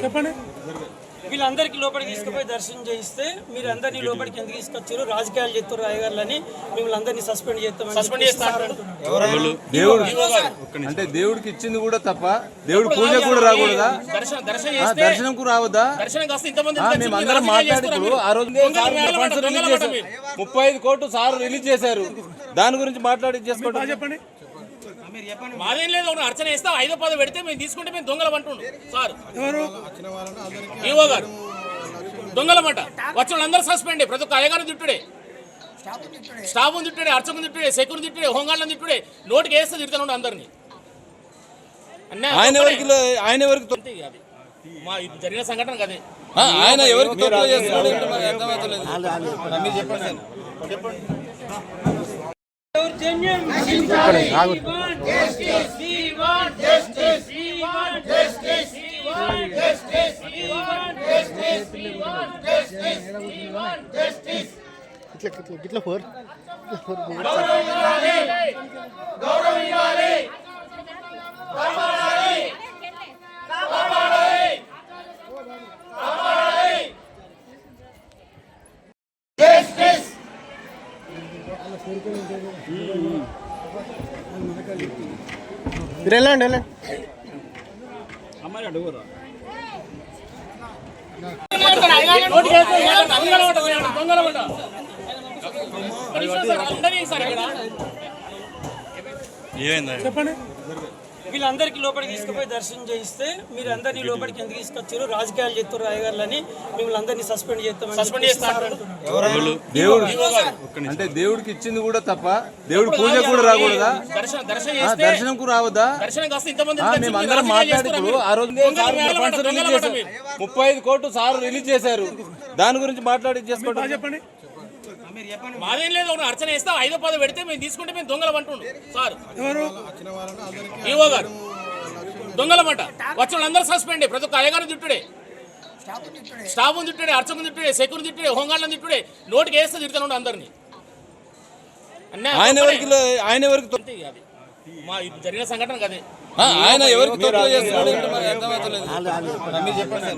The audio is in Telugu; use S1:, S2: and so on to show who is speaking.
S1: చెప్పండి. వీళ్ళందరికీ లోపలికి తీసుకుపోయి దర్శనం చేయిస్తే మీరు అందరినీ లోపలికి ఎందుకు తీసుకొచ్చారు? రాజకీయాలు చేస్తారు రాయగారులని మిమ్మల్ని అందరినీ సస్పెండ్ చేస్తారు.
S2: అంటే దేవుడికి ఇచ్చింది కూడా తప్ప దేవుడి పూజ కూడా రాకూడదా? దర్శనం కూడా రావద్దా? మేమందరం మాట్లాడుతూ ఆ రోజు 35 కోట్లు సార్ రిలీజ్ చేశారు. దాని గురించి మాట్లాడి చేసుకోవడం.
S3: చెప్పండి.
S4: మాదేం లేదు, అర్చన ఇస్తా 5-10 పెడితే మేము తీసుకుంటే మేము దొంగలం అంటుండు సార్. ఈవో గారు దొంగలమంట. వచ్చిన వాళ్ళందరూ సస్పెండ్. ప్రతి ఒక్క అయ్యగారు తిట్టుడే, స్టాఫ్ తిట్టుడే, అర్చకుని తిట్టుడే, సెక్యూరిటీ తిట్టుడే, హోంగాళ్ళని తిట్టుడే. నోటికి వేస్తే తిడుతున్నాడు అందరినీ.
S2: ఆయన ఎవరికి
S4: మా జరిగిన సంఘటన కదే.
S2: ఆయన ఎవరికి చెప్పండి.
S3: చెప్పండి.
S1: వీళ్ళందరికీ లోపలికి తీసుకుపోయి దర్శనం చేయిస్తే మీరు అందరినీ లోపలికి ఎందుకు తీసుకొచ్చారు? రాజకీయాలు చేస్తారు రాయగారులని మిమ్మల్ని అందరినీ సస్పెండ్ చేస్తారు.
S2: అంటే దేవుడికి ఇచ్చింది కూడా తప్ప దేవుడి పూజ కూడా రాకూడదా? దర్శనం కూడా రావద్దా? మేమందరం మాట్లాడుతూ ఆ రోజు 35 కోట్లు సార్ రిలీజ్ చేశారు. దాని గురించి మాట్లాడి చేసుకోవడం.
S3: చెప్పండి.
S4: మాదేం లేదు, అర్చన ఇస్తా 5-10 పెడితే మేము తీసుకుంటే మేము దొంగలం అంటుండు సార్. ఈవో గారు దొంగలమంట. వచ్చిన వాళ్ళందరూ సస్పెండ్. ప్రతి ఒక్క అయ్యగారు తిట్టుడే, స్టాఫ్ తిట్టుడే, అర్చకుని తిట్టుడే, సెక్యూరిటీ తిట్టుడే, హోంగాళ్ళని తిట్టుడే. నోటికి వేస్తే తిడుతున్నాడు అందరినీ.
S2: ఆయన ఎవరికి
S4: మా జరిగిన సంఘటన కదే.
S2: ఆయన ఎవరికి చెప్పండి.